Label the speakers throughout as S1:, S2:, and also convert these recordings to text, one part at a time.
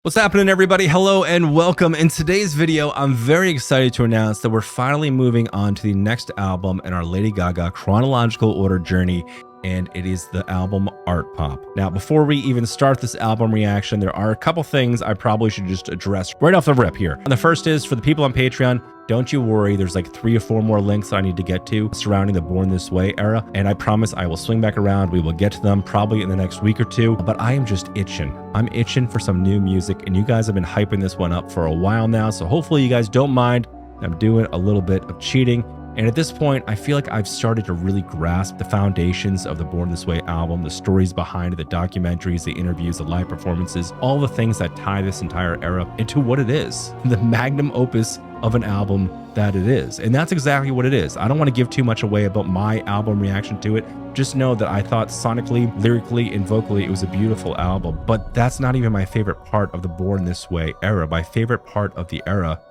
S1: What's happening, everybody? Hello and welcome. In today's video, I'm very excited to announce that we're finally moving on to the next album in our Lady Gaga chronological order journey, and it is the album Artpop. Now, before we even start this album reaction, there are a couple things I probably should just address right off the rip here. And the first is, for the people on Patreon, don't you worry, there's like 3 or 4 more links I need to get to surrounding the Born This Way era, and I promise I will swing back around. We will get to them probably in the next week or 2, but I am just itching. I'm itching for some new music, and you guys have been hyping this one up for a while now, so hopefully you guys don't mind. I'm doing a little bit of cheating. And at this point, I feel like I've started to really grasp the foundations of the Born This Way album, the stories behind it, the documentaries, the interviews, the live performances, all the things that tie this entire era into what it is, the magnum opus of an album that it is. And that's exactly what it is. I don't want to give too much away about my album reaction to it. Just know that I thought sonically, lyrically, and vocally, it was a beautiful album. But that's not even my favorite part of the Born This Way era. My favorite part of the era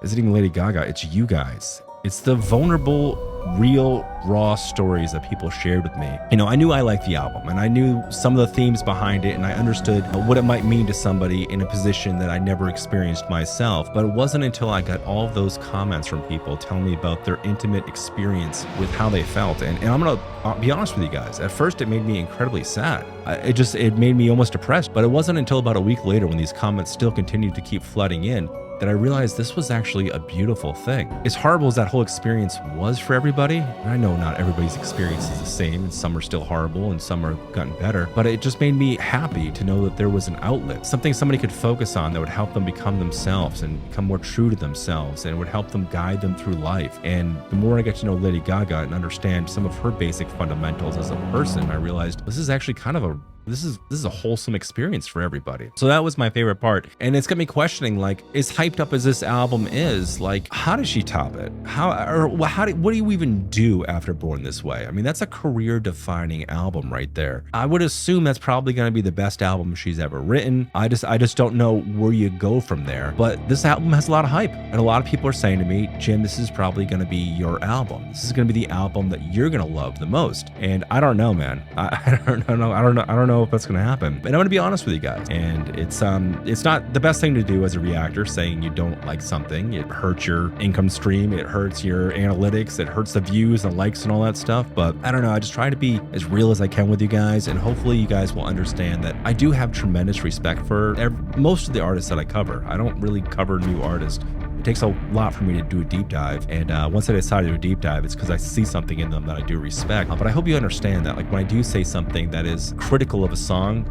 S1: isn't even Lady Gaga, it's you guys. It's the vulnerable, real, raw stories that people shared with me. You know, I knew I liked the album, and I knew some of the themes behind it, and I understood what it might mean to somebody in a position that I never experienced myself. But it wasn't until I got all of those comments from people telling me about their intimate experience with how they felt. And I'm gonna be honest with you guys, at first it made me incredibly sad. It made me almost depressed, but it wasn't until about a week later, when these comments still continued to keep flooding in, that I realized this was actually a beautiful thing. As horrible as that whole experience was for everybody, and I know not everybody's experience is the same, and some are still horrible and some are gotten better, but it just made me happy to know that there was an outlet, something somebody could focus on that would help them become themselves and become more true to themselves, and would help them guide them through life. And the more I get to know Lady Gaga and understand some of her basic fundamentals as a person, I realized this is actually kind of this is a wholesome experience for everybody. So that was my favorite part. And it's got me questioning, like, as hyped up as this album is, like, how does she top it? What do you even do after Born This Way? I mean, that's a career defining album right there. I would assume that's probably going to be the best album she's ever written. I just don't know where you go from there. But this album has a lot of hype, and a lot of people are saying to me, Jim, this is probably going to be your album. This is going to be the album that you're going to love the most. And I don't know, man. I don't know if that's gonna happen. And I'm gonna be honest with you guys, and it's not the best thing to do as a reactor, saying you don't like something. It hurts your income stream, it hurts your analytics, it hurts the views and likes and all that stuff. But I don't know, I just try to be as real as I can with you guys, and hopefully you guys will understand that I do have tremendous respect for most of the artists that I cover. I don't really cover new artists. It takes a lot for me to do a deep dive, and once I decide to do a deep dive, it's because I see something in them that I do respect. But I hope you understand that, like, when I do say something that is critical of a song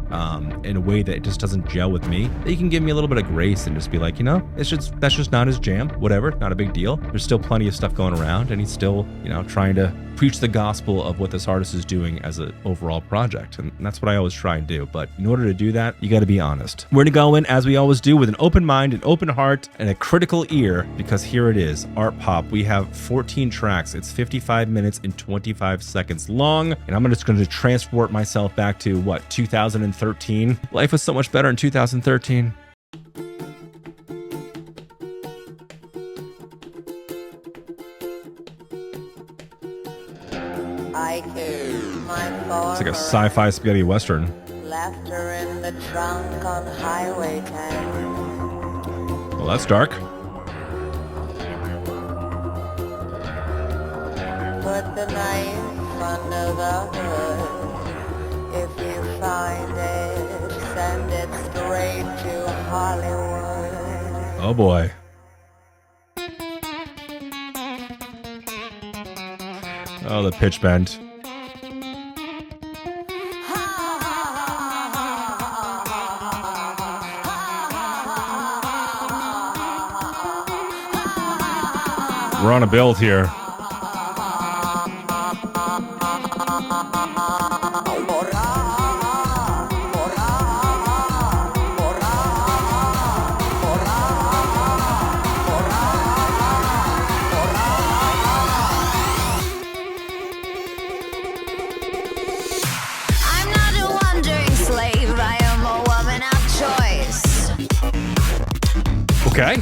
S1: in a way that it just doesn't gel with me, that you can give me a little bit of grace and just be like, you know, that's just not his jam, whatever, not a big deal. There's still plenty of stuff going around, and he's still, you know, trying to preach the gospel of what this artist is doing as an overall project. And that's what I always try and do. But in order to do that, you got to be honest. We're going to go in, as we always do, with an open mind, an open heart, and a critical ear, because here it is, Artpop. We have 14 tracks. It's 55 minutes and 25 seconds long. And I'm just going to transport myself back to, what, 2013? Life was so much better in 2013. It's like a sci-fi spaghetti western.
S2: Left her in the trunk on Highway 10.
S1: Well, that's dark.
S2: Put the knife under the hood. If you find it, send it straight to Hollywood.
S1: Oh boy. Oh, the pitch bend. We're on a build here. Okay.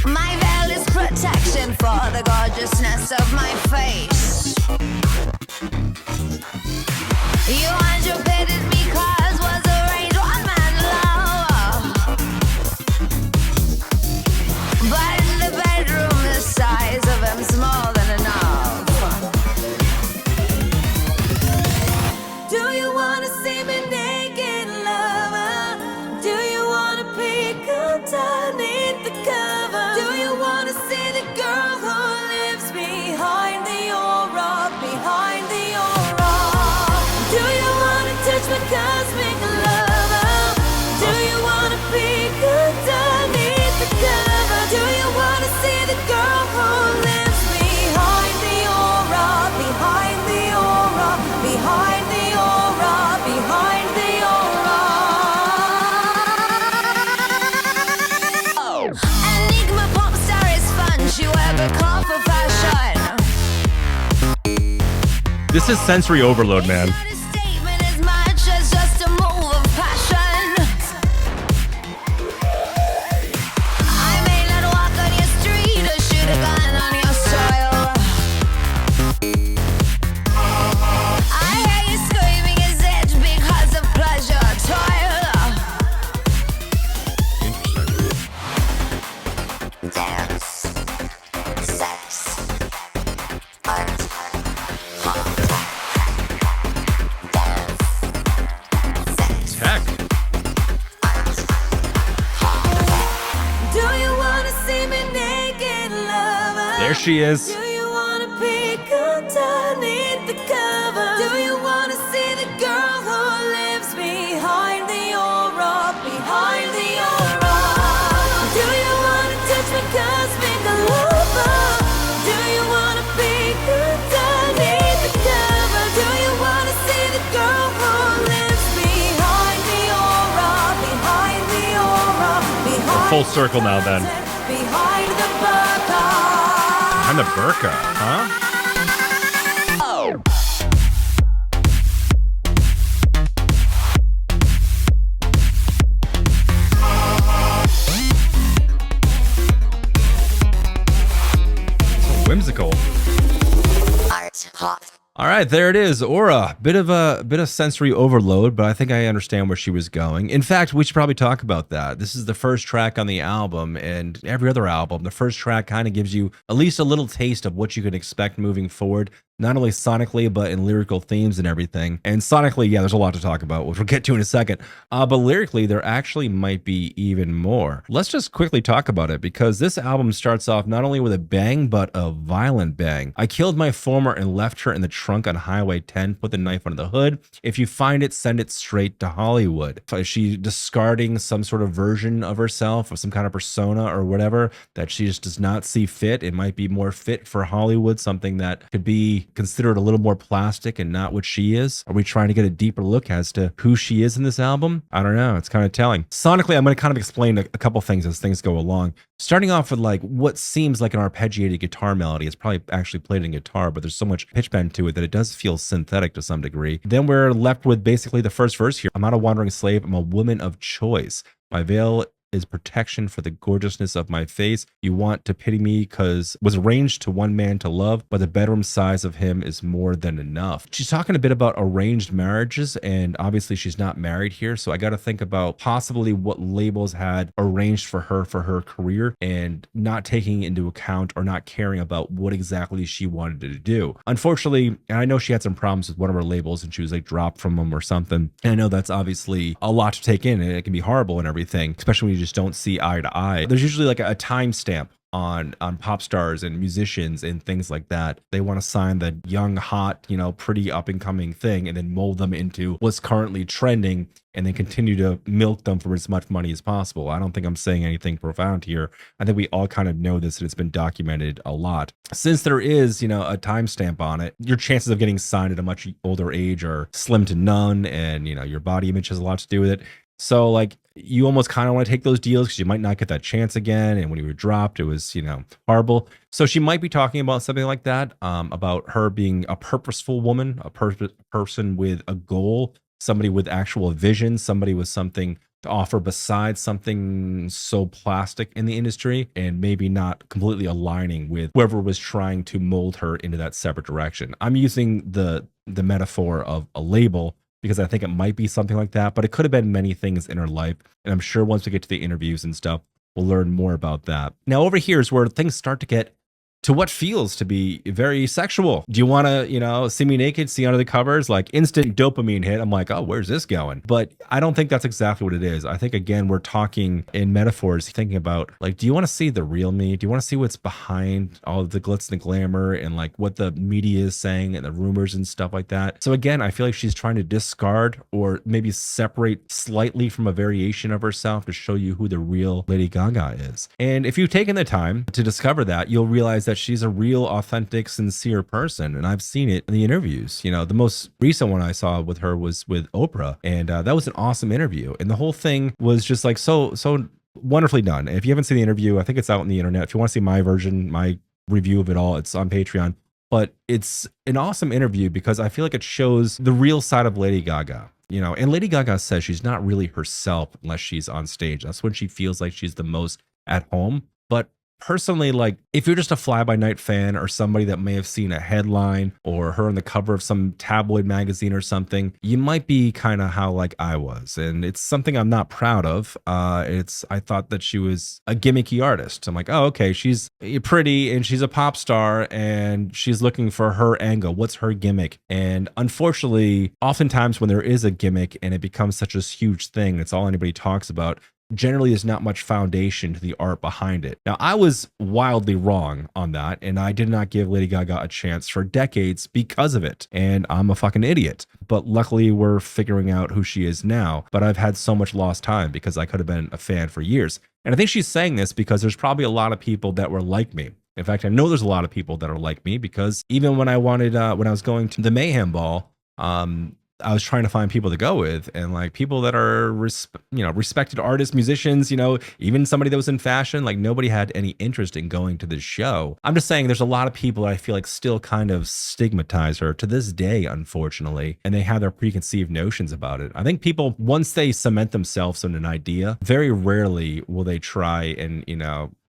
S2: My veil is protection for the gorgeousness of my face. You anticipated because was arranged one man love.
S1: This is sensory overload, man. There she is.
S2: Do you wanna peek underneath the cover? Do you wanna see the girl who lives behind the aura? Behind the aura. Do you wanna touch my cosmic lover? Do you wanna peek underneath the cover? Do you wanna see the girl who lives behind the aura? Behind the aura. Behind
S1: full circle now then.
S2: Behind the burqa.
S1: Behind the burqa, huh?
S2: Oh.
S1: So whimsical.
S2: Artpop.
S1: All right, there it is. Aura, bit of sensory overload, but I think I understand where she was going. In fact, we should probably talk about that. This is the first track on the album, and every other album, the first track kind of gives you at least a little taste of what you can expect moving forward, not only sonically, but in lyrical themes and everything. And sonically, yeah, there's a lot to talk about, which we'll get to in a second. But lyrically, there actually might be even more. Let's just quickly talk about it, because this album starts off not only with a bang, but a violent bang. I killed my former and left her in the trunk on Highway 10, put the knife under the hood. If you find it, send it straight to Hollywood. Is she discarding some sort of version of herself, or some kind of persona or whatever that she just does not see fit? It might be more fit for Hollywood, something that could be considered a little more plastic and not what she is. Are we trying to get a deeper look as to who she is in this album? I don't know. It's kind of telling. Sonically, I'm going to kind of explain a couple things as things go along. Starting off with like what seems like an arpeggiated guitar melody. It's probably actually played in guitar, but there's so much pitch bend to it that it does feel synthetic to some degree. Then we're left with basically the first verse here. I'm not a wandering slave. I'm a woman of choice. My veil is protection for the gorgeousness of my face. You want to pity me because was arranged to one man to love, but the bedroom size of him is more than enough. She's talking a bit about arranged marriages, and obviously she's not married here. So I got to think about possibly what labels had arranged for her career, and not taking into account or not caring about what exactly she wanted to do. Unfortunately, and I know she had some problems with one of her labels and she was like dropped from them or something. And I know that's obviously a lot to take in, and it can be horrible and everything, especially when you just don't see eye to eye. There's usually like a timestamp on pop stars and musicians and things like that. They want to sign the young, hot, you know, pretty up and coming thing and then mold them into what's currently trending and then continue to milk them for as much money as possible. I don't think I'm saying anything profound here. I think we all kind of know this, and it's been documented a lot. Since there is, you know, a timestamp on it, your chances of getting signed at a much older age are slim to none, and, you know, your body image has a lot to do with it. So like you almost kind of want to take those deals because you might not get that chance again. And when you were dropped, it was, you know, horrible. So she might be talking about something like that, about her being a purposeful woman, a person with a goal, somebody with actual vision, somebody with something to offer besides something so plastic in the industry, and maybe not completely aligning with whoever was trying to mold her into that separate direction. I'm using the metaphor of a label because I think it might be something like that, but it could have been many things in her life. And I'm sure once we get to the interviews and stuff, we'll learn more about that. Now, over here is where things start to get to what feels to be very sexual. Do you want to, you know, see me naked, see under the covers, like instant dopamine hit? I'm like, oh, where's this going? But I don't think that's exactly what it is. I think, again, we're talking in metaphors, thinking about like, do you want to see the real me? Do you want to see what's behind all of the glitz and glamour and like what the media is saying and the rumors and stuff like that? So again, I feel like she's trying to discard or maybe separate slightly from a variation of herself to show you who the real Lady Gaga is. And if you've taken the time to discover that, you'll realize that she's a real, authentic, sincere person. And I've seen it in the interviews. You know, the most recent one I saw with her was with Oprah. And that was an awesome interview. And the whole thing was just like so wonderfully done. If you haven't seen the interview, I think it's out on the internet. If you want to see my version, my review of it all, it's on Patreon. but it's an awesome interview because I feel like it shows the real side of Lady Gaga. You know, and Lady Gaga says she's not really herself unless she's on stage. That's when she feels like she's the most at home. But personally, like if you're just a fly-by-night fan or somebody that may have seen a headline or her on the cover of some tabloid magazine or something, you might be kind of how like I was, and it's something I'm not proud of. I thought that she was a gimmicky artist. I'm like, oh, okay, she's pretty and she's a pop star and she's looking for her angle. What's her gimmick? And unfortunately, oftentimes when there is a gimmick and it becomes such a huge thing, it's all anybody talks about, generally there's not much foundation to the art behind it. Now, I was wildly wrong on that, and I did not give Lady Gaga a chance for decades because of it, and I'm a fucking idiot. But luckily, we're figuring out who she is now, but I've had so much lost time because I could have been a fan for years. And I think she's saying this because there's probably a lot of people that were like me. In fact, I know there's a lot of people that are like me because even when I was going to the Mayhem Ball, I was trying to find people to go with, and like people that are, respected artists, musicians, even somebody that was in fashion, like nobody had any interest in going to this show. I'm just saying there's a lot of people that I feel like still kind of stigmatize her to this day, unfortunately, and they have their preconceived notions about it. I think people, once they cement themselves in an idea, very rarely will they try and,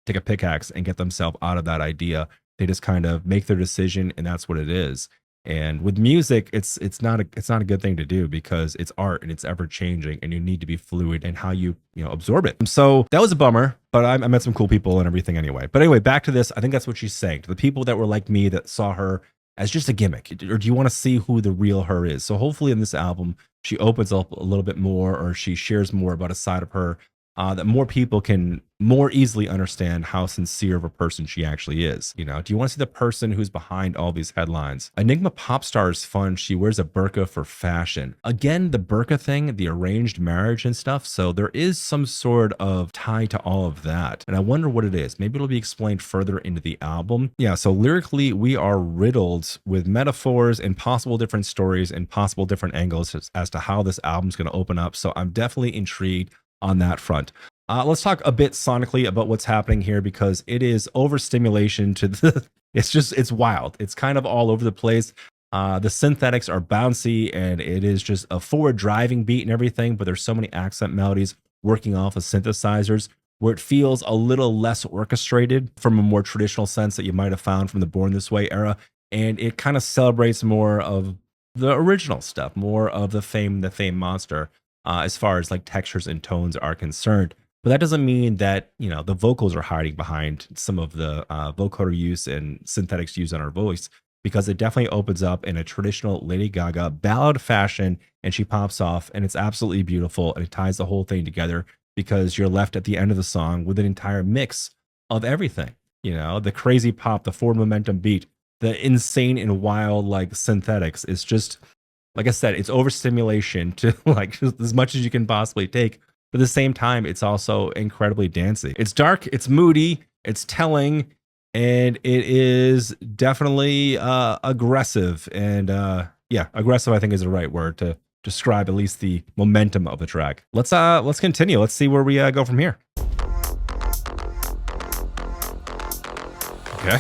S1: take a pickaxe and get themselves out of that idea. They just kind of make their decision, and that's what it is. And with music, it's not a good thing to do because it's art and it's ever changing, and you need to be fluid in how you absorb it. So that was a bummer, but I met some cool people and everything anyway. But anyway, back to this. I think that's what she's saying to the people that were like me that saw her as just a gimmick, or do you want to see who the real her is? So hopefully in this album, she opens up a little bit more, or she shares more about a side of her that more people can more easily understand how sincere of a person she actually is. Do you want to see the person who's behind all these headlines? Enigma pop star is fun. She wears a burqa for fashion. Again, the burqa thing, the arranged marriage and stuff. So there is some sort of tie to all of that. And I wonder what it is. Maybe it'll be explained further into the album. Yeah, so lyrically, we are riddled with metaphors and possible different stories and possible different angles as to how this album's going to open up. So I'm definitely intrigued on that front. Let's talk a bit sonically about what's happening here, because it is overstimulation to the, it's wild. It's kind of all over the place. The synthetics are bouncy and it is just a forward driving beat and everything, but there's so many accent melodies working off of synthesizers where it feels a little less orchestrated from a more traditional sense that you might have found from the Born This Way era. And it kind of celebrates more of the original stuff, more of the Fame monster. As far as like textures and tones are concerned. But that doesn't mean that, the vocals are hiding behind some of the vocoder use and synthetics used on her voice, because it definitely opens up in a traditional Lady Gaga ballad fashion, and she pops off, and it's absolutely beautiful, and it ties the whole thing together because you're left at the end of the song with an entire mix of everything. The crazy pop, the forward momentum beat, the insane and wild like synthetics. It's just, like I said, it's overstimulation to like as much as you can possibly take. But at the same time, it's also incredibly dancey. It's dark, it's moody, it's telling, and it is definitely aggressive. And aggressive, I think, is the right word to describe at least the momentum of the track. Let's continue. Let's see where we go from here. Okay.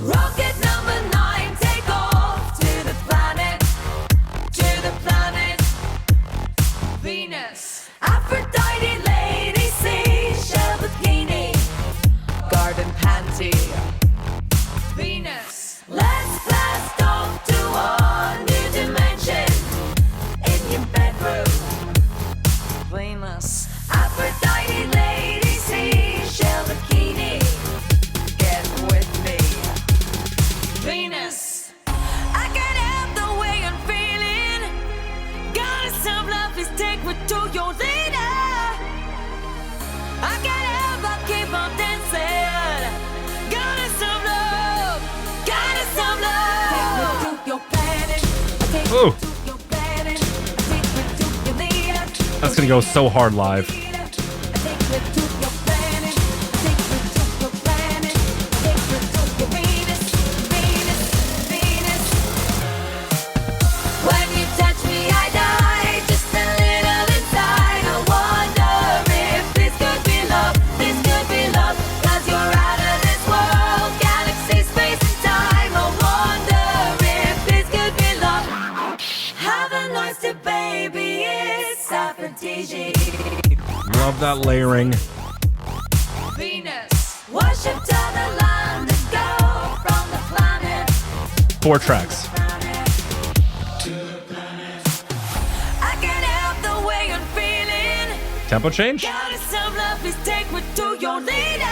S2: Rocket number 9, take off to the planet Venus. Aphrodite, lady, seashell bikini, garden panty, Venus. Let's blast off to a new dimension in your bedroom, Venus. Aphrodite, lady, seashell bikini, get with me, Venus. I can't help the way I'm feeling. Goddess of love, please take me to your leader. I can't help but keep on dancing. Goddess of love, goddess of love. Take me to your planet. Take me
S1: Ooh.
S2: to your planet. Take me to your leader.
S1: That's gonna go so hard live.
S2: Take me to your planet. Take me to your planet. Take me to your Venus, Venus, Venus. When you touch me, I die just a little inside. I wonder if this could be love, 'cause you're out of this world. DJ.
S1: Love that layering.
S2: Venus, worship to the land that go from the planet.
S1: 4 tracks.
S2: I can't help the way I'm feeling.
S1: Tempo change?
S2: God is some love, please take me to your leader.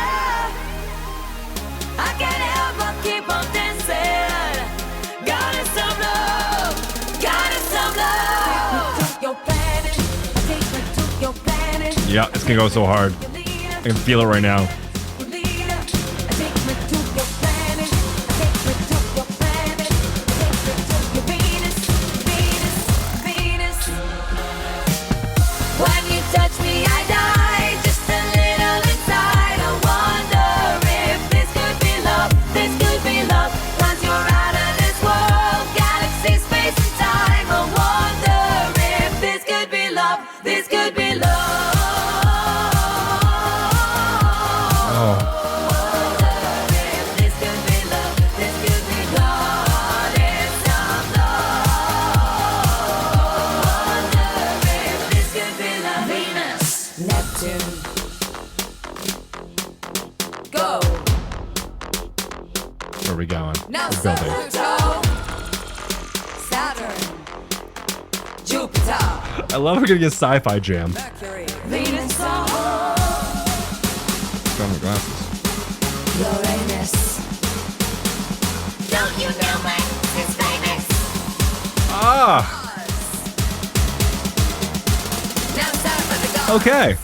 S2: I can't help but keep on dancing. God is some love. God is some love. Take me to your planet. Take me to your planet.
S1: Yeah, it's gonna go so hard. I can feel it right now. Where are we going?
S2: Now
S1: We're building.
S2: Saturn, Jupiter,
S1: I love we're gonna get sci-fi jam.
S2: Mercury, Venus,
S1: Got my glasses.
S2: Uranus. Don't you know man is famous?
S1: Ah,
S2: Now it's time for the gods.
S1: okay.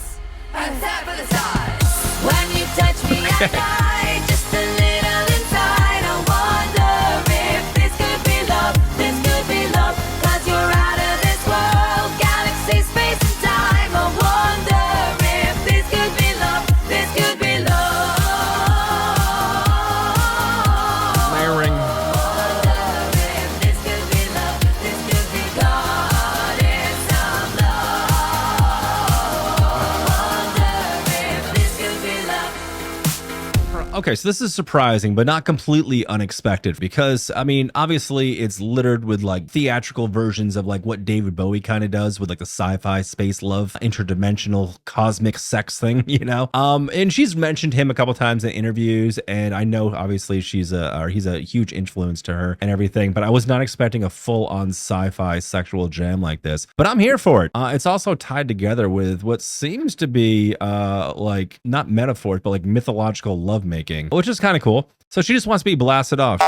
S2: And time for the stars. When you touch me, I die. Just a little inside. I wonder if this could be love. This could be love. 'Cause you're out of this world. Galaxy, space, and time. I wonder if this could be love. This could be love.
S1: Layering.
S2: Wonder if this could be love. This could be God in some love. Wonder if this could be love.
S1: Okay, so this is surprising, but not completely unexpected because, I mean, obviously it's littered with like theatrical versions of like what David Bowie kind of does with like the sci-fi space love, interdimensional cosmic sex thing, you know? And she's mentioned him a couple times in interviews, and I know obviously he's a huge influence to her and everything, but I was not expecting a full-on sci-fi sexual jam like this, but I'm here for it. It's also tied together with what seems to be like not metaphors, but like mythological lovemaking, which is kind of cool. So she just wants to be blasted off.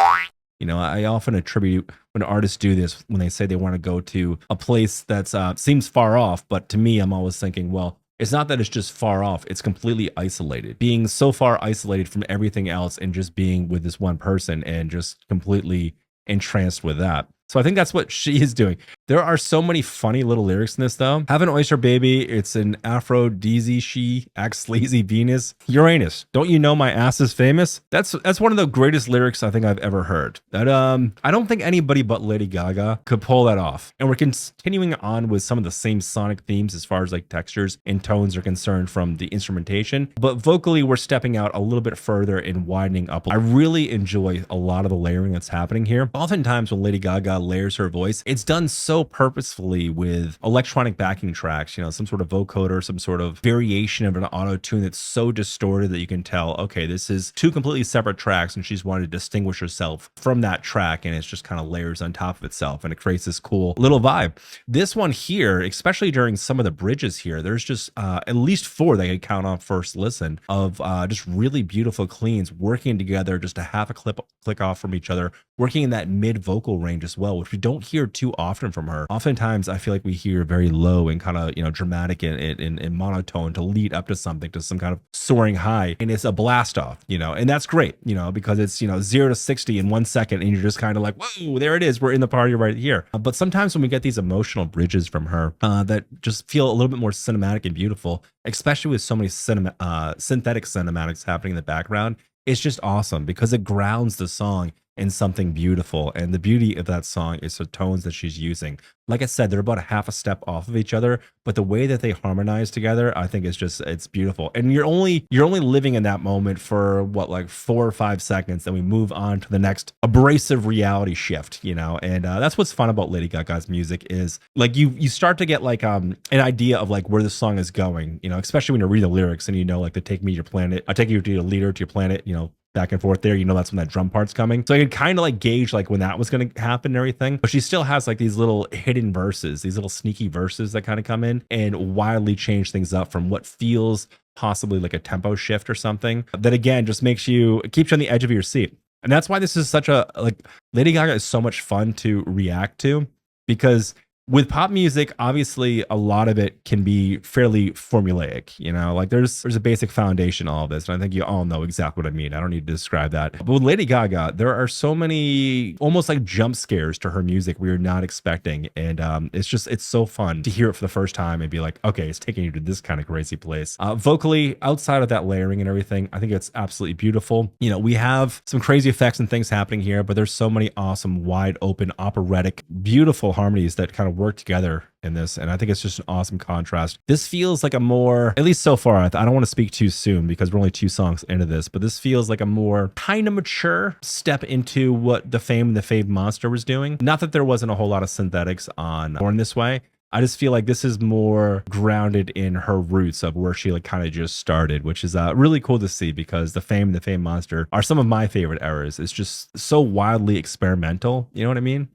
S1: You know, I often attribute when artists do this, when they say they want to go to a place that's seems far off, but to me, I'm always thinking, well, it's not that it's just far off, it's completely isolated. Being so far isolated from everything else and just being with this one person and just completely entranced with that. So I think that's what she is doing. There are so many funny little lyrics in this though. Have an oyster baby. It's an aphrodisiac. She acts sleazy Venus. Uranus. Don't you know my ass is famous? That's one of the greatest lyrics I think I've ever heard. That I don't think anybody but Lady Gaga could pull that off. And we're continuing on with some of the same sonic themes as far as like textures and tones are concerned from the instrumentation. But vocally, we're stepping out a little bit further and widening up. I really enjoy a lot of the layering that's happening here. Oftentimes when Lady Gaga layers her voice, it's done so purposefully with electronic backing tracks, you know, some sort of vocoder, some sort of variation of an auto tune that's so distorted that you can tell, okay, this is 2 completely separate tracks and she's wanted to distinguish herself from that track, and it's just kind of layers on top of itself and it creates this cool little vibe. This one here, especially during some of the bridges here, there's just at least 4 that I could count on first listen of just really beautiful cleans working together, just a half a click off from each other, working in that mid vocal range as well, which we don't hear too often from her. Oftentimes, I feel like we hear very low and kind of, you know, dramatic and monotone to lead up to something, to some kind of soaring high. And it's a blast off, you know, and that's great, you know, because it's, you know, 0 to 60 in 1 second. And you're just kind of like, whoa, there it is. We're in the party right here. But sometimes when we get these emotional bridges from her that just feel a little bit more cinematic and beautiful, especially with so many synthetic cinematics happening in the background, it's just awesome because it grounds the song in something beautiful. And the beauty of that song is the tones that she's using. Like I said, they're about a half a step off of each other, but the way that they harmonize together, I think is just, it's beautiful. And you're only living in that moment for what, like 4 or 5 seconds, then we move on to the next abrasive reality shift, you know. And that's what's fun about Lady Gaga's music is like you start to get like an idea of like where the song is going, you know, especially when you read the lyrics and you know like to take me to your planet, I take you to your leader, to your planet, you know, back and forth there, you know, that's when that drum part's coming. So I could kind of like gauge like when that was going to happen and everything. But she still has like these little hidden verses, these little sneaky verses that kind of come in and wildly change things up from what feels possibly like a tempo shift or something that again just keeps you on the edge of your seat. And that's why this is such a, like, Lady Gaga is so much fun to react to, because with pop music, obviously a lot of it can be fairly formulaic, you know, like there's a basic foundation to all of this. And I think you all know exactly what I mean. I don't need to describe that. But with Lady Gaga, there are so many almost like jump scares to her music we are not expecting. And it's so fun to hear it for the first time and be like, okay, it's taking you to this kind of crazy place. Vocally, outside of that layering and everything, I think it's absolutely beautiful. You know, we have some crazy effects and things happening here, but there's so many awesome, wide open, operatic, beautiful harmonies that kind of work together in this, and I think it's just an awesome contrast. This feels like a more, at least so far, I don't want to speak too soon because we're only 2 songs into this, but this feels like a more kind of mature step into what the Fame and the Fave Monster was doing. Not that there wasn't a whole lot of synthetics on Born This Way. I just feel like this is more grounded in her roots of where she like kind of just started, which is really cool to see, because the Fame and the Fame Monster are some of my favorite eras. It's just so wildly experimental, you know what I mean?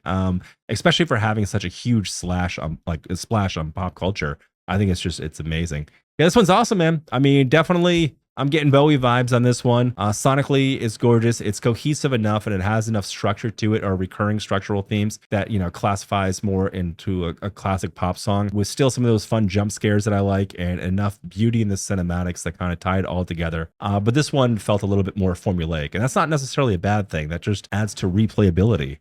S1: Especially for having such a huge splash on pop culture. I think it's amazing. Yeah, this one's awesome, man. I mean, definitely I'm getting Bowie vibes on this one. Sonically, it's gorgeous. It's cohesive enough, and it has enough structure to it, or recurring structural themes that, you know, classifies more into a classic pop song with still some of those fun jump scares that I like, and enough beauty in the cinematics that kind of tie it all together. But this one felt a little bit more formulaic, and that's not necessarily a bad thing. That just adds to replayability.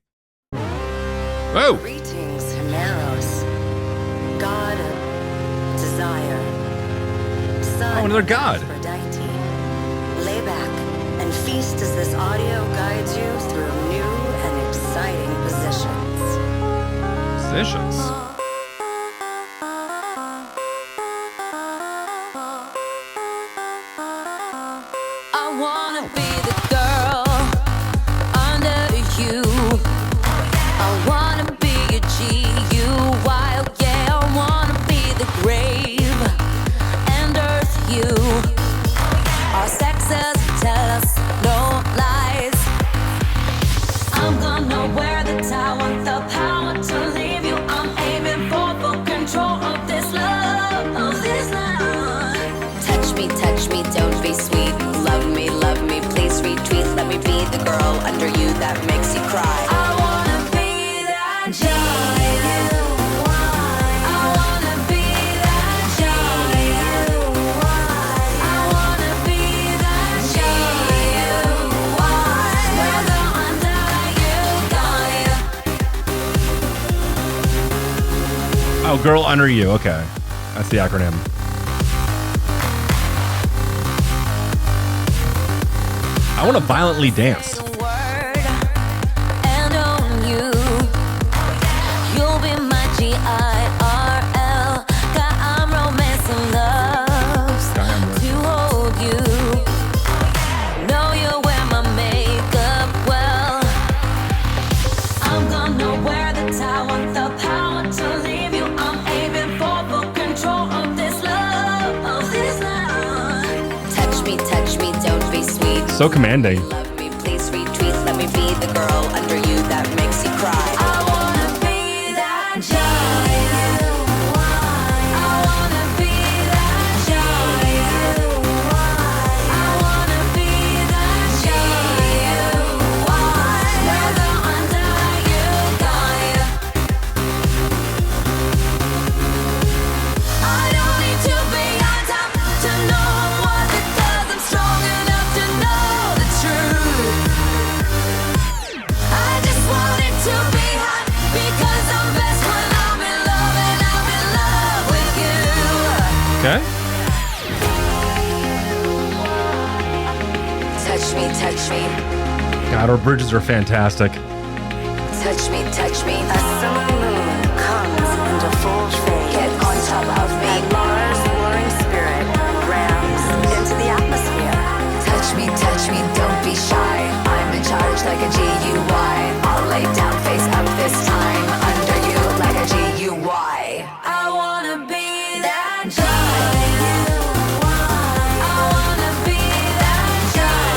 S1: Whoa!
S3: Greetings, Himeros, God of desire.
S1: Oh, another god.
S3: Lay back and feast as this audio guides you through new and exciting positions.
S2: I wanna be the girl under you. I wanna be a G.U.Y. Oh yeah, I wanna be the grave and earth you. Our sexes tell us no lies. I'm gonna wear the tower, the power to leave you. I'm aiming for full control of this love, of this love.
S3: Touch me, don't be sweet. Love me, please retweet. Let me be the girl under you that makes you cry.
S2: I wanna be that G.U.Y. I wanna be that G.U.Y. I wanna be that G.U.Y. Whether under you,
S1: Oh, Girl Under You. Okay, that's the acronym. I want to violently dance.
S2: the word and on you. You'll be my G.I.R.L. God, I'm romance and love to hold you. Know you wear my makeup well. I'm gonna wear the tower, the power to leave you. I'm aiming for full control of this love, of this love.
S3: Touch me, don't be sweet.
S1: So commanding.
S3: Love me, please retweet. Let me be the girl under you that makes you cry.
S2: I wanna be that G.U.Y. I wanna be that G.U.Y. I wanna be that G.U.Y. Whether under you, I don't need to be on top to know what it does. I'm strong enough to know the truth. I just want it to be hot because I'm best when I'm in love, and I'm in love with you.
S1: Okay.
S3: Touch me,
S1: God, her bridges are fantastic.
S3: Touch me, touch me. A summer moon comes into full fade. Get on top of me. And Mars' warring spirit rams into the atmosphere.
S2: Touch me, don't be shy. I'm in charge like a G.U.Y. I'll lay down face up this time. Under you like a G.U.Y. I wanna be that G.U.Y. I wanna be that G.U.Y.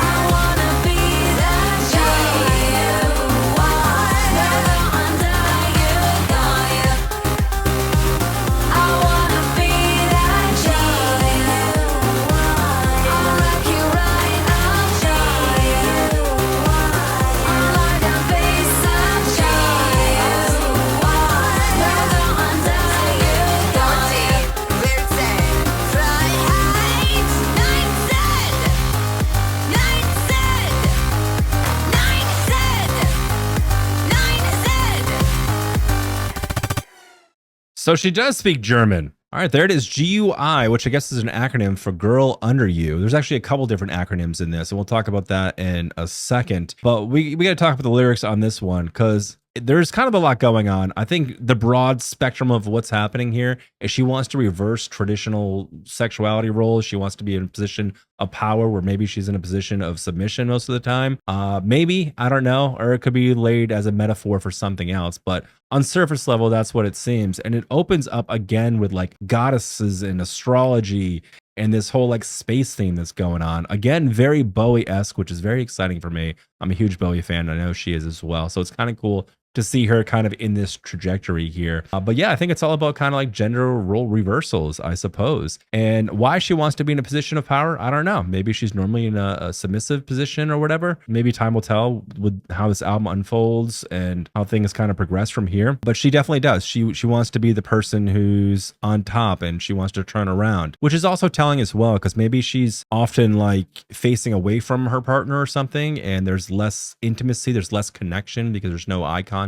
S2: I wanna be that G.U.Y. Never under you, got you. I wanna be that G.U.Y. I'll rock you right up, G.U.Y. I'll lie down face up, G.U.Y. Never under you, got you. Fly high, nine said, nine said, nine said, nine said.
S1: So she does speak German. All right, there it is, G.U.Y, which I guess is an acronym for Girl Under You. There's actually a couple different acronyms in this, and we'll talk about that in a second. But we got to talk about the lyrics on this one because there's kind of a lot going on. I think the broad spectrum of what's happening here is she wants to reverse traditional sexuality roles. She wants to be in a position of power where maybe she's in a position of submission most of the time. Maybe, I don't know, or it could be laid as a metaphor for something else. But on surface level, that's what it seems. And it opens up again with like goddesses and astrology and this whole like space theme that's going on. Again, very Bowie-esque, which is very exciting for me. I'm a huge Bowie fan. I know she is as well. So it's kind of cool to see her kind of in this trajectory here. But yeah, I think it's all about kind of like gender role reversals, I suppose. And why she wants to be in a position of power, I don't know. Maybe she's normally in a submissive position or whatever. Maybe time will tell with how this album unfolds and how things kind of progress from here. But she definitely does. She wants to be the person who's on top and she wants to turn around, which is also telling as well, because maybe she's often like facing away from her partner or something, and there's less intimacy, there's less connection because there's no eye contact,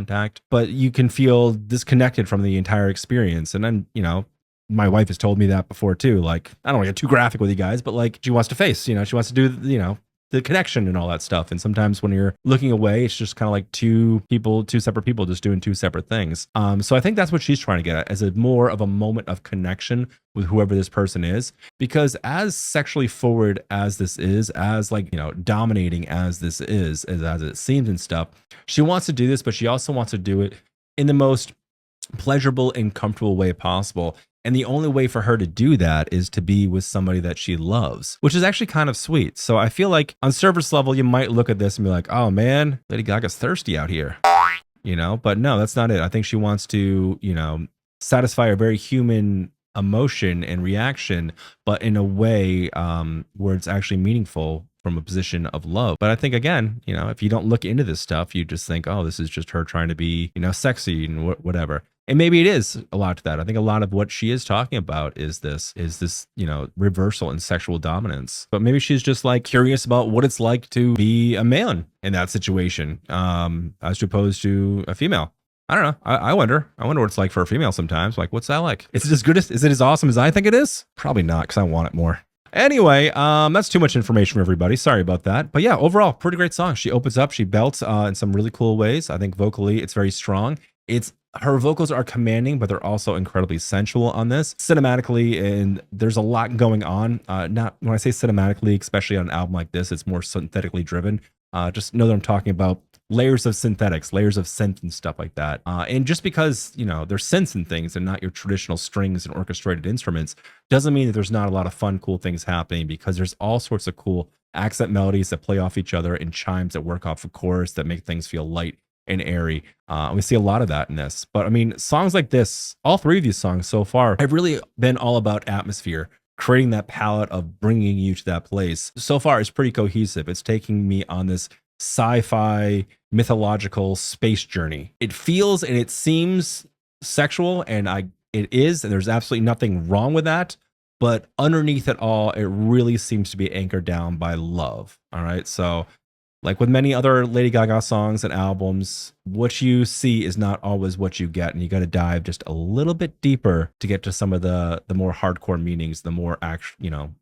S1: but you can feel disconnected from the entire experience. And then, you know, my wife has told me that before too. Like, I don't want to get too graphic with you guys, but like she wants to face, you know, she wants to do, you know, the connection and all that stuff. And sometimes when you're looking away, it's just kind of like two separate people just doing two separate things. So I think that's what she's trying to get at, as a more of a moment of connection with whoever this person is. Because as sexually forward as this is, as like, you know, dominating as this is, as it seems and stuff, she wants to do this, but she also wants to do it in the most pleasurable and comfortable way possible. And the only way for her to do that is to be with somebody that she loves, which is actually kind of sweet. So I feel like on surface level, you might look at this and be like, oh man, Lady Gaga's thirsty out here, you know, but no, that's not it. I think she wants to, you know, satisfy a very human emotion and reaction, but in a way where it's actually meaningful from a position of love. But I think, again, you know, if you don't look into this stuff, you just think, oh, this is just her trying to be, you know, sexy and whatever. And maybe it is a lot to that. I think a lot of what she is talking about is this, you know, reversal in sexual dominance. But maybe she's just like curious about what it's like to be a man in that situation, as opposed to a female. I don't know. I wonder what it's like for a female sometimes. Like, what's that like? Is it as good is it as awesome as I think it is? Probably not, because I want it more. Anyway, that's too much information for everybody. Sorry about that. But yeah, overall, pretty great song. She opens up, she belts in some really cool ways. I think vocally, it's very strong. Her vocals are commanding, but they're also incredibly sensual on this. Cinematically, and there's a lot going on. Not when I say cinematically, especially on an album like this, it's more synthetically driven. Just know that I'm talking about layers of synthetics, layers of synth and stuff like that. And just because, you know, there's synths and things and not your traditional strings and orchestrated instruments doesn't mean that there's not a lot of fun, cool things happening, because there's all sorts of cool accent melodies that play off each other and chimes that work off a chorus that make things feel light and airy. We see a lot of that in this. But I mean, songs like this, all three of these songs so far have really been all about atmosphere, creating that palette of bringing you to that place. So far, it's pretty cohesive. It's taking me on this sci-fi mythological space journey. It feels and it seems sexual, and it is, and there's absolutely nothing wrong with that. But underneath it all, it really seems to be anchored down by love. All right. So Like with many other Lady Gaga songs and albums, what you see is not always what you get, and you got to dive just a little bit deeper to get to some of the more hardcore meanings, the more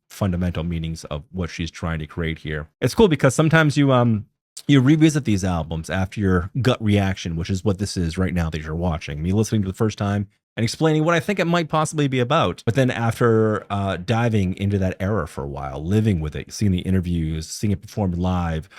S1: fundamental meanings of what she's trying to create here. It's cool because sometimes you revisit these albums after your gut reaction, which is what this is right now that you're watching. Me listening to the first time and explaining what I think it might possibly be about. But then after diving into that era for a while, living with it, seeing the interviews, seeing it performed live,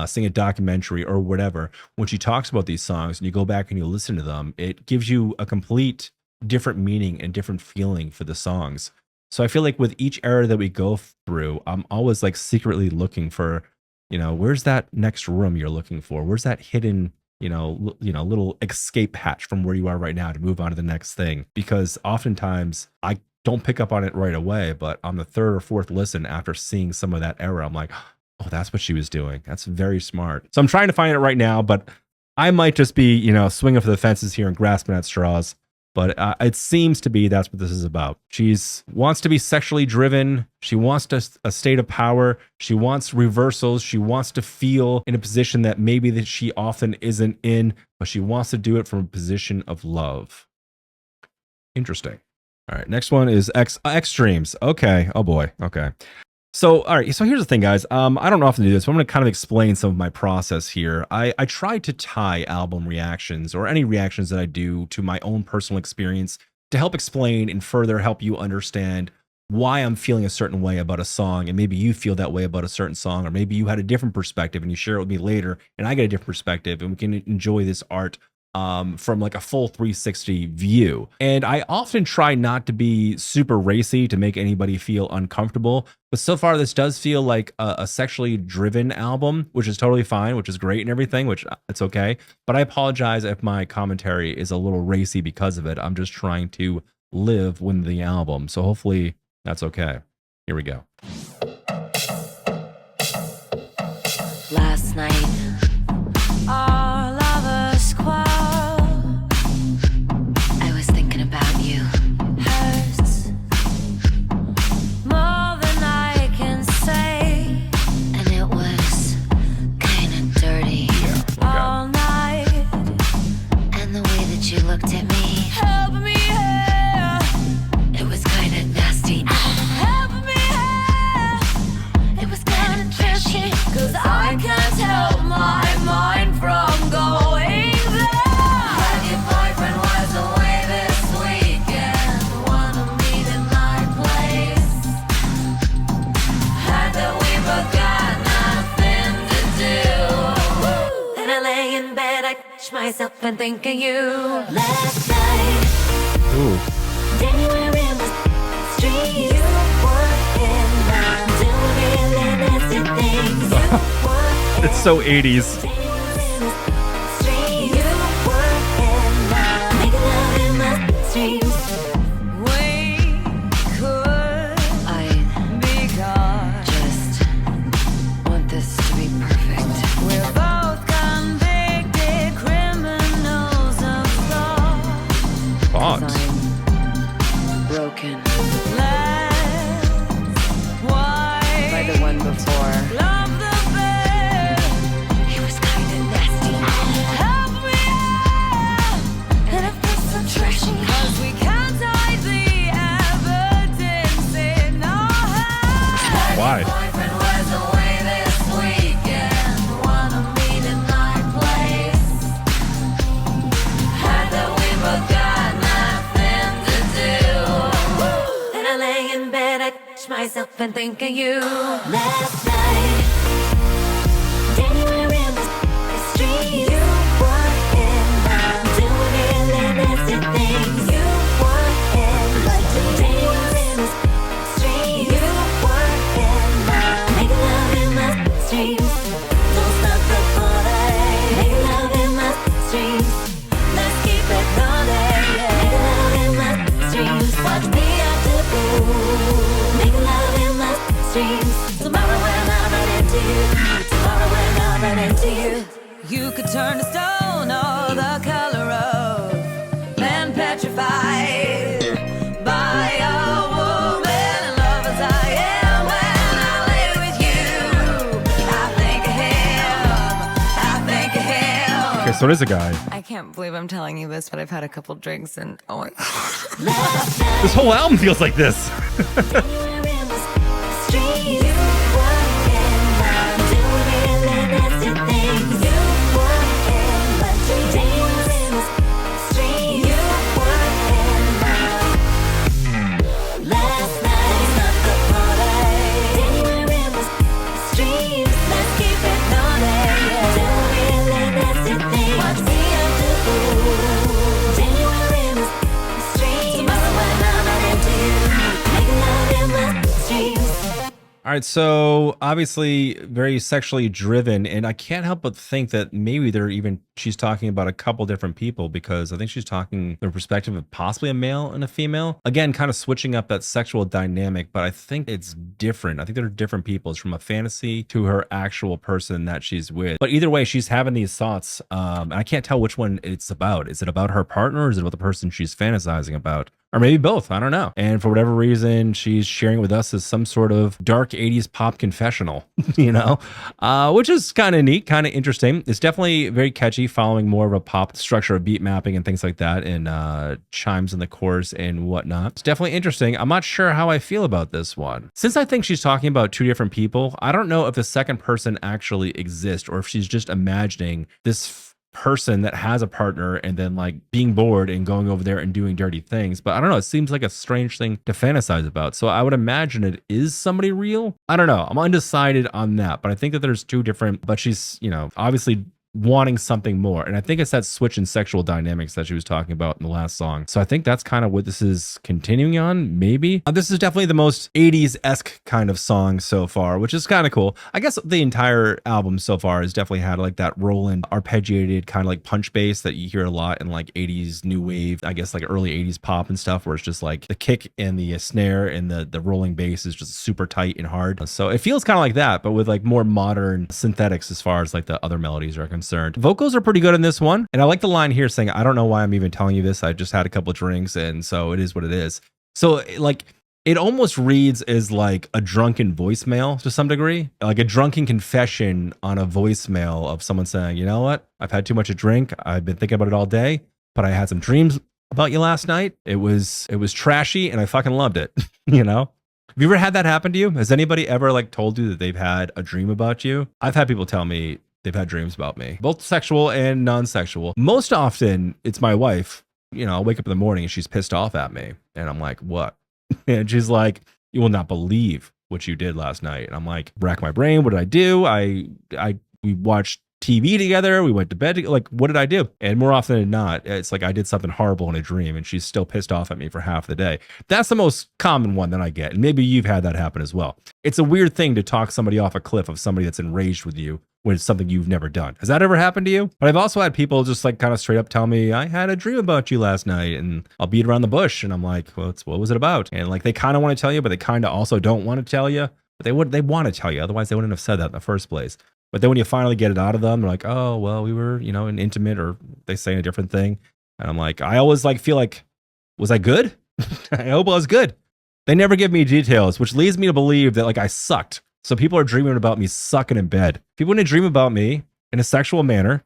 S1: seeing a documentary or whatever, when she talks about these songs and you go back and you listen to them, it gives you a complete different meaning and different feeling for the songs. So I feel like with each era that we go through, I'm always like secretly looking for, where's that next room you're looking for? Where's that hidden, little escape hatch from where you are right now to move on to the next thing? Because oftentimes I don't pick up on it right away, but on the third or fourth listen after seeing some of that era, I'm like, oh, that's what she was doing. That's very smart. So I'm trying to find it right now, but I might just be, swinging for the fences here and grasping at straws. But it seems to be that's what this is about. She's wants to be sexually driven. She wants a state of power. She wants reversals. She wants to feel in a position that maybe that she often isn't in, but she wants to do it from a position of love. Interesting. All right, next one is Sexxx Dreams. Okay. Oh boy. Okay. So, all right. So here's the thing, guys. I don't often do this, but I'm going to kind of explain some of my process here. I try to tie album reactions or any reactions that I do to my own personal experience to help explain and further help you understand why I'm feeling a certain way about a song. And maybe you feel that way about a certain song, or maybe you had a different perspective and you share it with me later and I get a different perspective and we can enjoy this art from like a full 360 view. And I often try not to be super racy to make anybody feel uncomfortable, but so far this does feel like a sexually driven album, which is totally fine, which is great and everything, which it's okay. But I apologize if my commentary is a little racy because of it. I'm just trying to live with the album, so hopefully that's okay. Here we go.
S3: Last night,
S2: Our lovers quarrel.
S3: I was thinking about you.
S2: Hurts more than I can say.
S3: And it was kinda dirty.
S2: All night,
S3: And the way that you looked at me,
S2: help me here,
S3: it was kinda nasty.
S2: help me here.
S3: It was kinda trashy.
S2: 'Cause I can't help my mind from going there. When your boyfriend was away this weekend, wanna meet in my place. Had that we forgot nothing to do.
S3: Then I lay in bed, I catch myself and think of you.
S2: Last night,
S1: Ooh.
S3: Then you were in the streets.
S2: you were in my
S3: Doing really nasty things.
S1: It's so 80s.
S3: Then you were in the streets.
S2: you were in my
S3: Making love in my dreams.
S2: we could
S3: I
S2: be gone.
S3: just want this to be perfect.
S2: We're both convicted criminals of thought.
S1: Thoughts.
S3: I'm broken
S2: Let's wipe
S3: by the one before.
S2: love the bed.
S3: It was kinda nasty.
S2: Help me out.
S3: And it felt so trashy.
S2: 'Cause we can't hide the evidence in our hands.
S1: Why?
S2: Boyfriend was away this weekend. Wanna meet in my place. Had that we forgot nothing to do.
S3: Then I lay in bed, I catch myself and think of you. Last night, then you were in the streets.
S2: You were in my
S3: Doing really nasty things.
S2: You were in my
S3: Then you were in the streets.
S2: You were in my
S3: Making love in my dreams.
S2: Don't stop the party.
S3: Making love in my dreams.
S2: Let's keep it going.
S3: Making love in my dreams.
S2: Watch me out the pool.
S3: Making love in my dreams.
S2: Tomorrow when I run into you. Tomorrow when I run into you. You could turn a stone or the color of man petrified by a woman. And love as I am when I lay with you. I think of him.
S1: So it is a guy.
S4: I can't believe I'm telling you this, but I've had a couple drinks and oh my
S1: This whole album feels like this. All right, so obviously very sexually driven, and I can't help but think that maybe she's talking about a couple different people, because I think she's talking from the perspective of possibly a male and a female. Again, kind of switching up that sexual dynamic, but I think it's different. I think they're different people. It's from a fantasy to her actual person that she's with. But either way, she's having these thoughts, and I can't tell which one it's about. Is it about her partner, or is it about the person she's fantasizing about? Or maybe both, I don't know. And for whatever reason, she's sharing with us as some sort of dark 80s pop confessional, you know, which is kind of neat, kind of interesting. It's definitely very catchy, following more of a pop structure of beat mapping and things like that, and chimes in the chorus and whatnot. It's definitely interesting. I'm not sure how I feel about this one. Since I think she's talking about two different people, I don't know if the second person actually exists, or if she's just imagining this person that has a partner and then like being bored and going over there and doing dirty things. But I don't know, it seems like a strange thing to fantasize about. So I would imagine it is somebody real. I don't know, I'm undecided on that, but I think that there's two different, but she's, you know, obviously wanting something more. And I think it's that switch in sexual dynamics that she was talking about in the last song. So I think that's kind of what this is continuing on, maybe. This is definitely the most 80s-esque kind of song so far, which is kind of cool. I guess the entire album so far has definitely had like that rolling, arpeggiated kind of like punch bass that you hear a lot in like 80s new wave, I guess like early 80s pop and stuff, where it's just like the kick and the snare and the rolling bass is just super tight and hard. So it feels kind of like that, but with like more modern synthetics as far as like the other melodies are concerned. Vocals are pretty good in this one. And I like the line here saying, I don't know why I'm even telling you this. I just had a couple of drinks, and so it is what it is. So like, it almost reads as like a drunken voicemail to some degree, like a drunken confession on a voicemail of someone saying, you know what? I've had too much to drink. I've been thinking about it all day, but I had some dreams about you last night. It was trashy and I fucking loved it. You know? Have you ever had that happen to you? Has anybody ever like told you that they've had a dream about you? I've had people tell me they've had dreams about me, both sexual and non-sexual. Most often it's my wife. You know, I'll wake up in the morning and she's pissed off at me. And I'm like, what? And she's like, you will not believe what you did last night. And I'm like, rack my brain. What did I do? We watched TV together. We went to bed. Like, what did I do? And more often than not, it's like I did something horrible in a dream and she's still pissed off at me for half the day. That's the most common one that I get. And maybe you've had that happen as well. It's a weird thing to talk somebody off a cliff of somebody that's enraged with you when it's something you've never done. Has that ever happened to you? But I've also had people just like kind of straight up tell me, I had a dream about you last night, and I'll beat around the bush. And I'm like, well, what was it about? And like, they kind of want to tell you, but they kind of also don't want to tell you. But they want to tell you. Otherwise they wouldn't have said that in the first place. But then when you finally get it out of them, they're like, oh, well, we were, you know, an intimate, or they say a different thing. And I'm like, I always like feel like, was I good? I hope I was good. They never give me details, which leads me to believe that like I sucked. So people are dreaming about me sucking in bed. People want to dream about me in a sexual manner.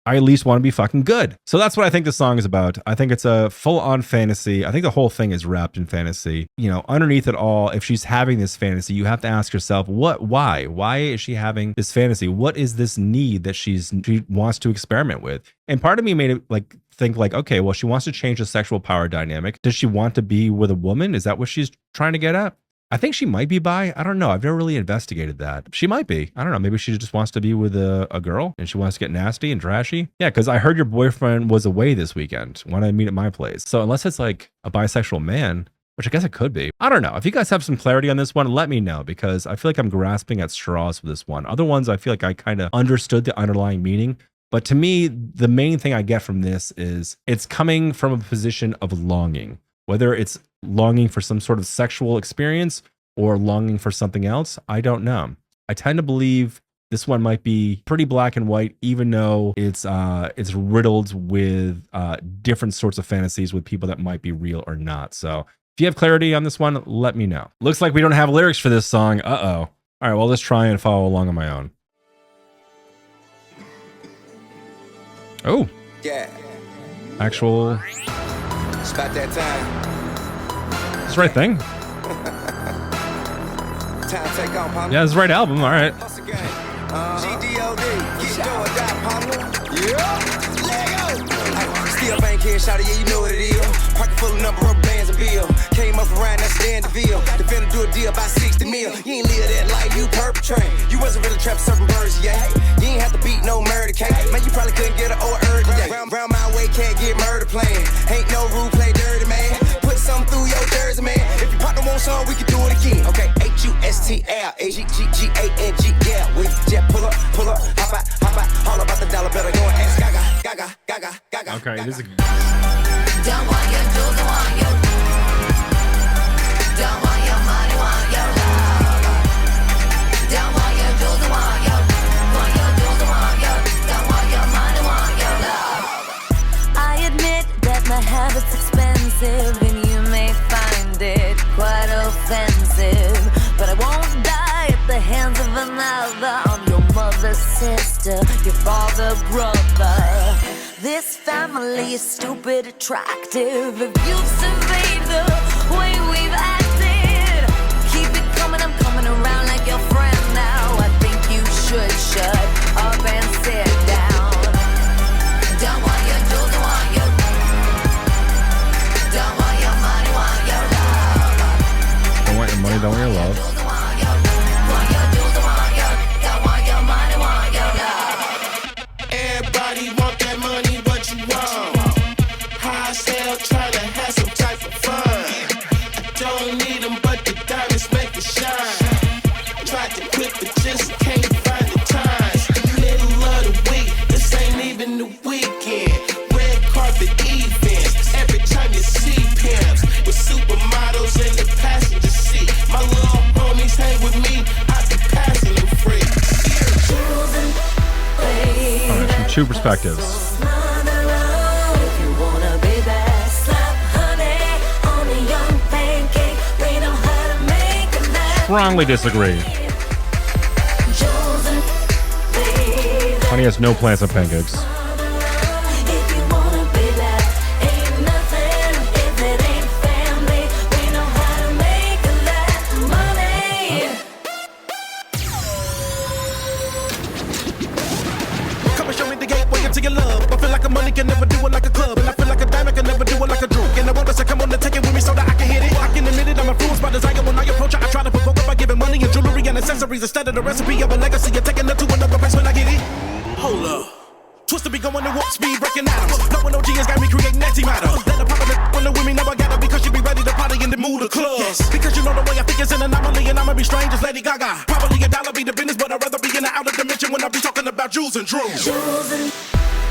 S1: I at least want to be fucking good. So that's what I think this song is about. I think it's a full-on fantasy. I think the whole thing is wrapped in fantasy. You know, underneath it all, if she's having this fantasy, you have to ask yourself, why? Why is she having this fantasy? What is this need that she wants to experiment with? And part of me made it like think like, okay, well, she wants to change the sexual power dynamic. Does she want to be with a woman? Is that what she's trying to get at? I think she might be bi. I don't know. I've never really investigated that. She might be. I don't know. Maybe she just wants to be with a girl and she wants to get nasty and trashy. Yeah, because I heard your boyfriend was away this weekend. Why don't I meet at my place? So unless it's like a bisexual man, which I guess it could be. I don't know. If you guys have some clarity on this one, let me know, because I feel like I'm grasping at straws with this one. Other ones, I feel like I kind of understood the underlying meaning. But to me, the main thing I get from this is it's coming from a position of longing. Whether it's longing for some sort of sexual experience or longing for something else, I don't know. I tend to believe this one might be pretty black and white, even though it's riddled with different sorts of fantasies with people that might be real or not. So if you have clarity on this one, let me know. Looks like we don't have lyrics for this song. Uh-oh. All right, well, let's try and follow along on my own. Oh,
S5: Yeah,
S1: actual.
S5: it's about that time.
S1: It's the right thing.
S5: Time to take on, partner.
S1: Yeah, it's the right album. All right.
S5: Hustle game. G.D.O.D. Get going, die, partner. Yeah. Lego. Still bank here, shout it, yeah, you know what it is. Pocket full of number of bands and bill. Came up around that stand the bill. Defender do a deal about 60 mil. You ain't live that life, you perpetrate. You wasn't really trapping serving birds, yeah. You ain't have to beat no murder case. Man, you probably couldn't get an old earth today. Round my way, can't get murder playing. Ain't no rule, play dirty, man. Put something through your jersey, man. If your partner wants some, we can do it again. Okay, HUSTLAGGGANG, yeah. We just pull up, hop out, all about the dollar, better go and ask Gaga.
S1: Okay, it is.
S2: Don't want your jewels, don't want your. Don't want your money, want your love. Don't want your jewels, don't want your. Want your jewels, don't want your. Don't want your money, want your love. I admit that my habit's expensive, and you may find it quite offensive. But I won't die at the hands of another. I'm your mother's sister, your father, brother. This family is stupid attractive. If you've surveyed the way we've acted, keep it coming, I'm coming around like your friend now. I think you should shut up and sit down. Don't want your jewels, don't want your. Don't want your money, want your love.
S1: Don't want your money, don't want your love.
S2: Want your jewels, don't want your. Don't want your money, want your love.
S6: Everybody want that money, what you want? High sale, try to have some type of fun. I don't need them, but the diamonds make it shine. Tried to quit, but just can't find the time. Middle of the week, this ain't even the weekend. Red carpet events, every time you see pimps with supermodels in the passenger seat. My little homies hang with me, I be passing them free.
S1: All right, from two perspectives. Strongly disagree. Honey has no plans on pancakes.
S6: Come and show me the gateway into your love. I feel like a money can never do it like a club. And I feel like a diamond can never do it like a drug. And I want us to come on and take it with me so that I can hit it. I can admit it, I'm influenced by desire. When I approach her, I try to provoke her by giving money and jewelry and accessories instead of the recipe of a legacy. You're taking her to another place when I get it. Hold up. Twister be going to warp speed, breaking atoms. Knowing OG has got me creating antimatter. Let her pop it when the women never got her because she be ready to party in the mood of club. Yes. Because you know the way I think is an anomaly and I'ma be strange as Lady Gaga. Probably a dollar be the business, but I'd rather be in the outer dimension when I be talking about jewels and drools.
S2: Jewels and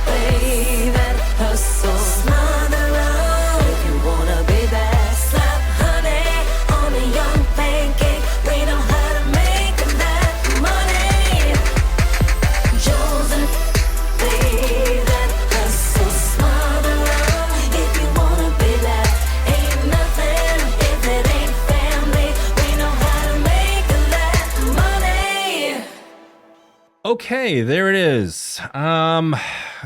S2: baby, hustle. Smother up if you wanna be that. Slap honey on a young pancake. We know how to make that money. Jewels and baby, hustle. Smother up if you wanna be that. Ain't nothing if it ain't family. We know how to make that money.
S1: Okay, there it is.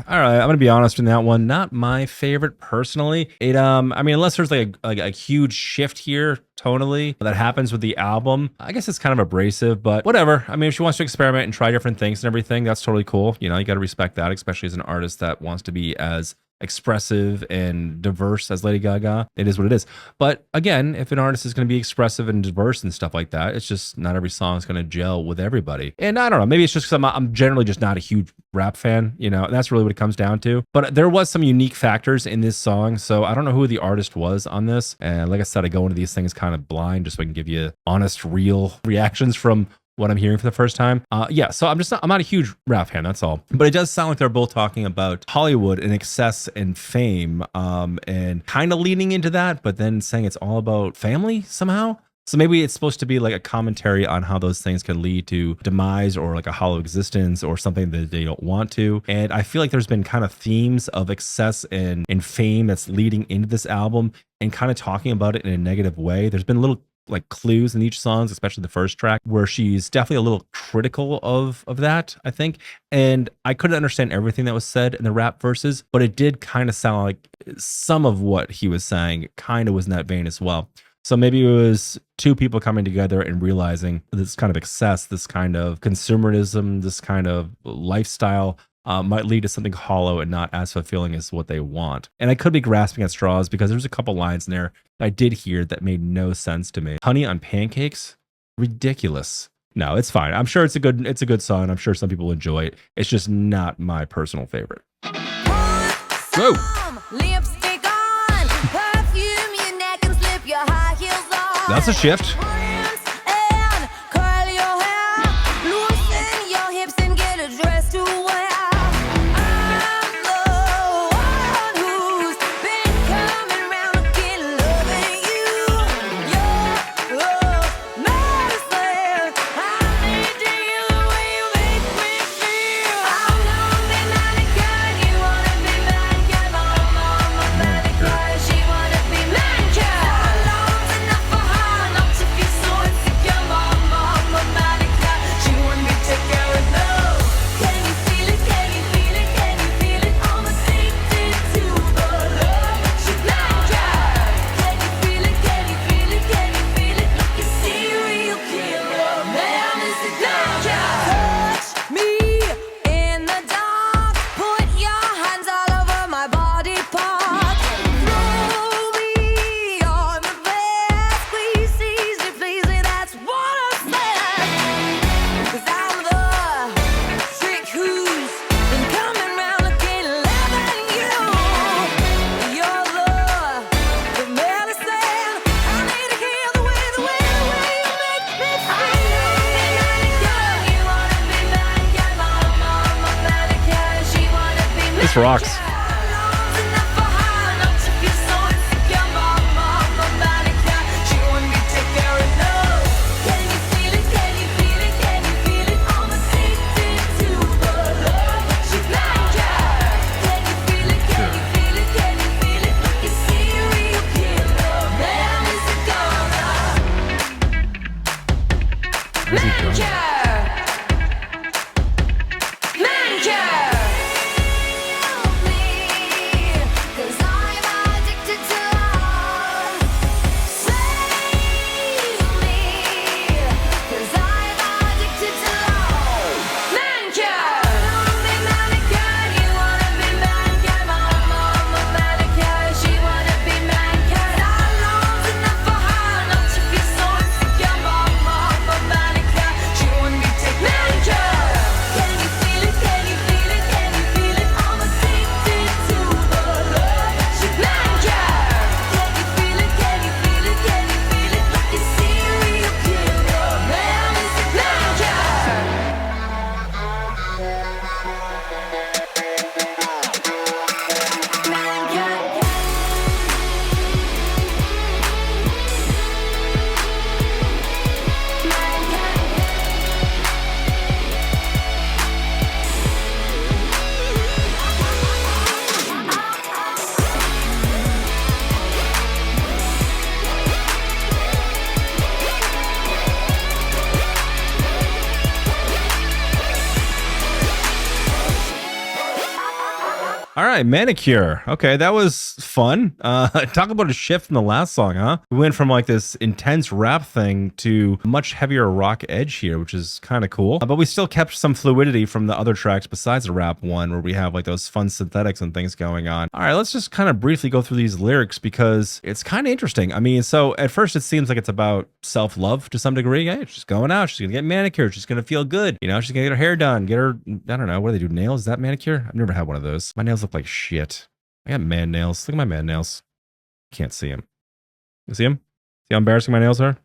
S1: All right, I'm gonna be honest in that one. Not my favorite personally. It I mean, unless there's like a huge shift here tonally that happens with the album, I guess it's kind of abrasive, but whatever. I mean, if she wants to experiment and try different things and everything, that's totally cool. You know, you got to respect that, especially as an artist that wants to be as expressive and diverse as Lady Gaga. It is what it is. But again, if an artist is going to be expressive and diverse and stuff like that, it's just not every song is going to gel with everybody. And I don't know, maybe it's just because I'm generally just not a huge rap fan, you know, and that's really what it comes down to. But there was some unique factors in this song, so I don't know who the artist was on this. And like I said, I go into these things kind of blind just so I can give you honest, real reactions from what I'm hearing for the first time. Yeah, so I'm not a huge rap fan, that's all. But it does sound like they're both talking about Hollywood and excess and fame, and kind of leaning into that, but then saying it's all about family somehow. So maybe it's supposed to be like a commentary on how those things can lead to demise or like a hollow existence or something that they don't want to. And I feel like there's been kind of themes of excess and fame that's leading into this album and kind of talking about it in a negative way. There's been little like clues in each songs, especially the first track, where she's definitely a little critical of that, I think. And I couldn't understand everything that was said in the rap verses, but it did kind of sound like some of what he was saying kind of was in that vein as well. So maybe it was two people coming together and realizing this kind of excess, this kind of consumerism, this kind of lifestyle might lead to something hollow and not as fulfilling as what they want. And I could be grasping at straws because there's a couple lines in there I did hear that made no sense to me. Honey on pancakes? Ridiculous. No, it's fine. I'm sure it's a good song. I'm sure some people enjoy it. It's just not my personal favorite. Whoa.
S2: Lipstick on, perfume your neck and slip your high heels on.
S1: That's a shift.
S2: And curl your hair, loosen your hips and get a dress to wear. I'm the one who's been coming round looking, loving you. You're medicine. I need to hear the way you make me feel. I'm gonna be Manicure, you wanna be Manicure, mama, Manicure, she wanna be Manicure. How long's enough for her not to feel so insecure, mama, Manicure, she wanna be taken care of. No, can you feel it? Can you feel it? Can you feel it? I'm addicted to the love that she's Manicure. Can you feel it? Can you feel it? Can you feel it? You serial killer, man, is it Manicure? Touch me in the dark, put your hands all over my body parts. Throw me on the bed, squeeze easy, please me, that's what I said. 'Cause I'm the trick who's been coming round looking, loving you. You're the medicine. I need to hear the way you make me feel. You wanna be Manicure, mama, Manicure, she wanna be Manicure.
S1: This rocks. All right, Manicure. Okay, that was fun. Talk about a shift from the last song, huh? We went from like this intense rap thing to a much heavier rock edge here, which is kind of cool. But we still kept some fluidity from the other tracks besides the rap one, where we have like those fun synthetics and things going on. All right, let's just kind of briefly go through these lyrics because it's kind of interesting. I mean, so at first it seems like it's about self-love to some degree. Hey, she's going out, she's gonna get manicured, she's gonna feel good. You know, she's gonna get her hair done, get her, I don't know, what do they do? Nails? Is that manicure? I've never had one of those. My nails look like shit. I got man nails. Look at my man nails. Can't see them. You see them? See how embarrassing my nails are?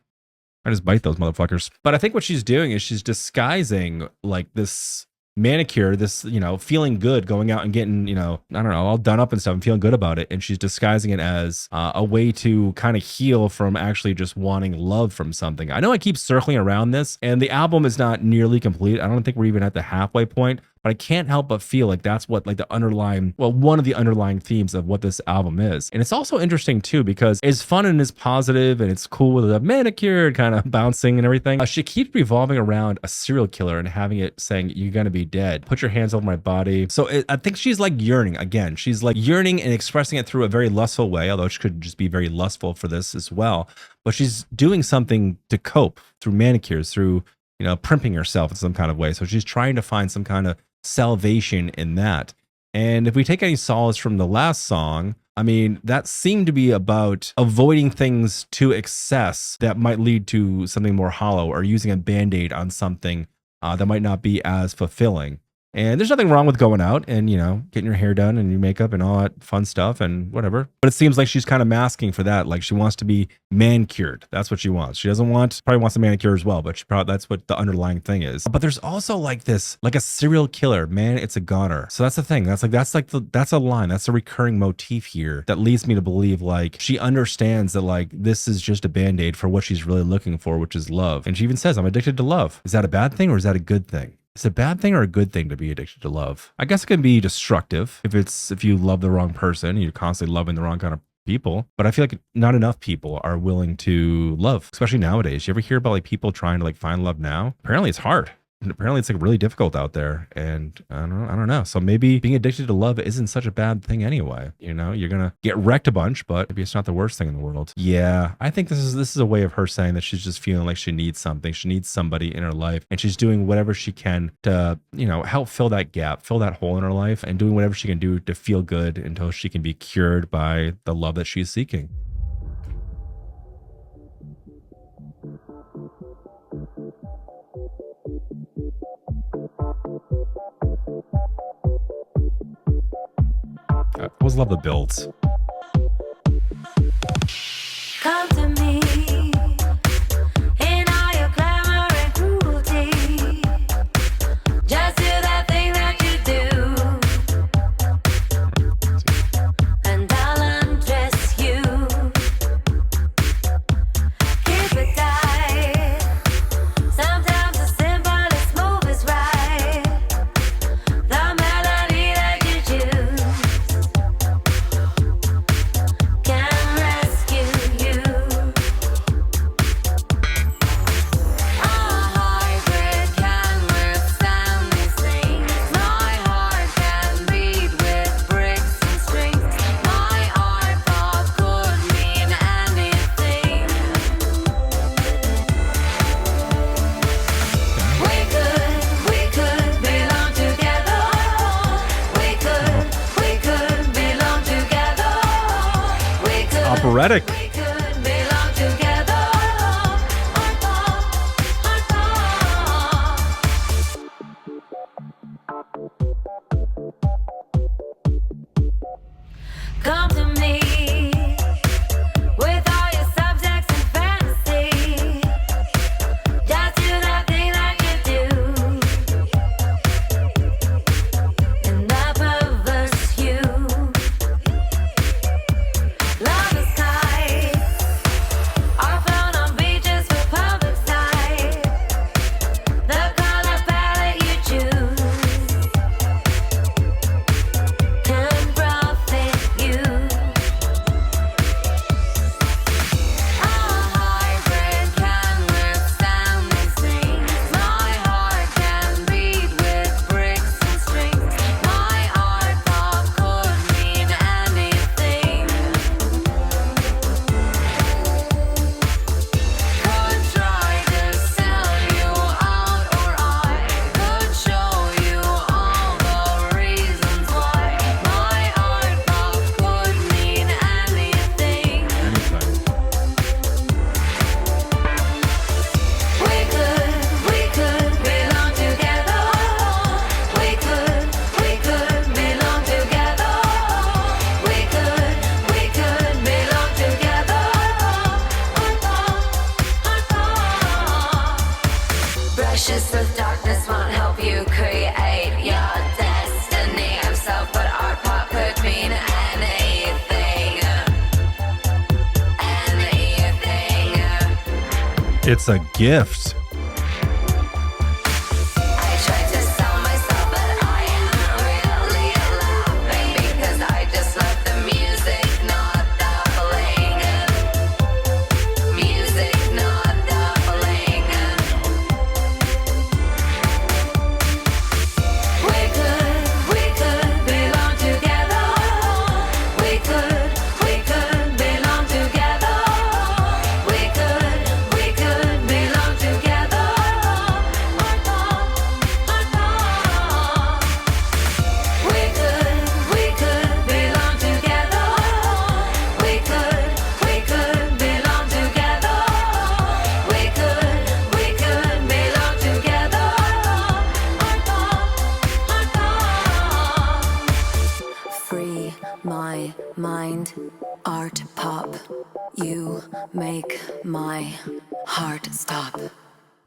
S1: I just bite those motherfuckers. But I think what she's doing is she's disguising like this manicure, this, you know, feeling good, going out and getting, you know, I don't know, all done up and stuff and feeling good about it. And she's disguising it as a way to kind of heal from actually just wanting love from something. I know I keep circling around this and the album is not nearly complete. I don't think we're even at the halfway point. but I can't help but feel like that's what like the underlying, well, one of the underlying themes of what this album is. And it's also interesting too, because it's fun and it's positive and it's cool with the Manicure kind of bouncing and everything. She keeps revolving around a serial killer and having it saying, "You're gonna be dead. Put your hands over my body." So I think she's like yearning again. She's like yearning and expressing it through a very lustful way, although she could just be very lustful for this as well. But she's doing something to cope through manicures, through, you know, primping herself in some kind of way. So she's trying to find some kind of salvation in that. And if we take any solace from the last song, I mean, that seemed to be about avoiding things to excess that might lead to something more hollow, or using a band-aid on something that might not be as fulfilling. And there's nothing wrong with going out and, you know, getting your hair done and your makeup and all that fun stuff and whatever. But it seems like she's kind of masking for that. Like she wants to be manicured. That's what she wants. She doesn't want, probably wants a manicure as well, but she probably, that's what the underlying thing is. But there's also like this, like a serial killer, man, it's a goner. So that's the thing. That's a line. That's a recurring motif here that leads me to believe like she understands that like this is just a band-aid for what she's really looking for, which is love. And she even says, "I'm addicted to love." Is that a bad thing or is that a good thing? Is it a bad thing or a good thing to be addicted to love? I guess it can be destructive if you love the wrong person, you're constantly loving the wrong kind of people. But I feel like not enough people are willing to love, especially nowadays. You ever hear about like people trying to like find love now? Apparently it's hard. And apparently it's like really difficult out there. And I don't know. So maybe being addicted to love isn't such a bad thing anyway. You know, you're going to get wrecked a bunch, but maybe it's not the worst thing in the world. Yeah, I think this is a way of her saying that she's just feeling like she needs something. She needs somebody in her life, and she's doing whatever she can to, you know, help fill that gap, fill that hole in her life, and doing whatever she can do to feel good until she can be cured by the love that she's seeking. I always love the builds.
S2: Come to me in all your glamour and cruelty. Just do that thing that you do, and I'll undress you. Keep it tight. Sometimes the simplest move is right. The melody that you choose can rescue you. A hybrid can withstand these things. My heart can beat with bricks and strings. My Artpop could mean anything. We could belong together. We could belong together. We could
S1: Operatic.
S2: belong together. Come to me with all your subjects and fantasy. Just do that thing that you do, and I perverse you. Love is tight, are found on beaches for public sight. The color palette you choose can profit you. A hybrid can withstand these things. My heart can beat with bricks and strings. My Artpop could mean anything. Could try to sell you out, or I could show you all the reasons why. My Artpop could mean anything. We could belong together. We could belong together. We could belong together. Brushes of darkness won't help you create your destiny of self, but Artpop could mean anything. Anything.
S1: It's a gift.
S2: I tried to sell myself, but I
S3: You make my heart stop.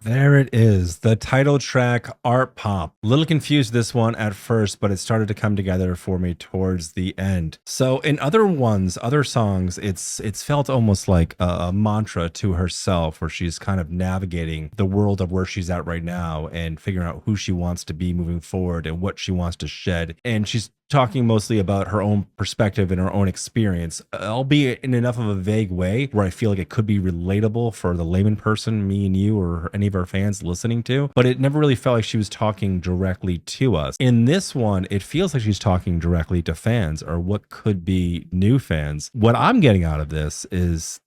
S1: There it is, the title track, Art Pop. A little confused this one at first, but it started to come together for me towards the end. So in other songs, it's felt almost like a mantra to herself, where she's kind of navigating the world of where she's at right now and figuring out who she wants to be moving forward and what she wants to shed. And she's talking mostly about her own perspective and her own experience, albeit in enough of a vague way where I feel like it could be relatable for the layman person, me and you, or any of our fans listening to, but it never really felt like she was talking directly to us. In this one, it feels like she's talking directly to fans, or what could be new fans. What I'm getting out of this is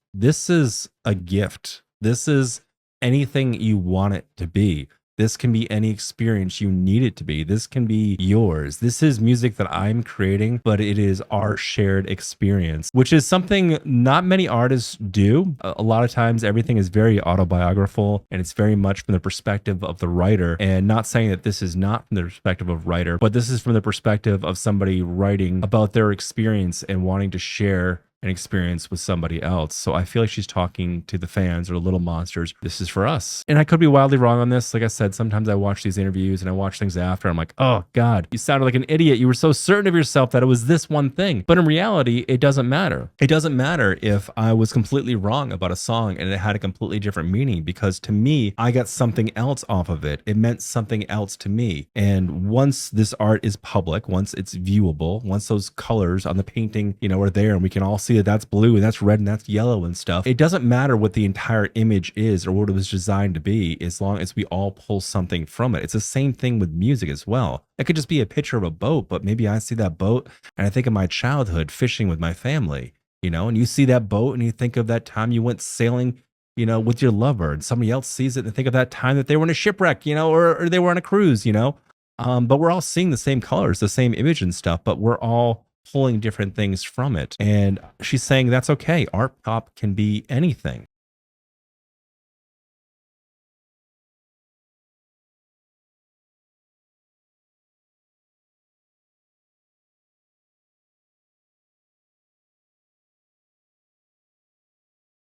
S1: a gift. This is anything you want it to be. This can be any experience you need it to be. This can be yours. This is music that I'm creating, but it is our shared experience, which is something not many artists do. A lot of times everything is very autobiographical and it's very much from the perspective of the writer. And not saying that this is not from the perspective of writer, but this is from the perspective of somebody writing about their experience and wanting to share an experience with somebody else. So I feel like she's talking to the fans or little monsters. This is for us. And I could be wildly wrong on this. Like I said, sometimes I watch these interviews and I watch things after. I'm like, oh God, you sounded like an idiot. You were so certain of yourself that it was this one thing. But in reality, it doesn't matter. It doesn't matter if I was completely wrong about a song and it had a completely different meaning, because to me, I got something else off of it. It meant something else to me. And once this art is public, once it's viewable, once those colors on the painting, are there and we can all see that that's blue and that's red and that's yellow and stuff. It doesn't matter what the entire image is or what it was designed to be, as long as we all pull something from it. It's the same thing with music as well. It could just be a picture of a boat, but maybe I see that boat and I think of my childhood fishing with my family, and you see that boat and you think of that time you went sailing, with your lover, and somebody else sees it and think of that time that they were in a shipwreck, or they were on a cruise, but we're all seeing the same colors, the same image and stuff, but we're all pulling different things from it. And she's saying that's okay. Art pop can be anything.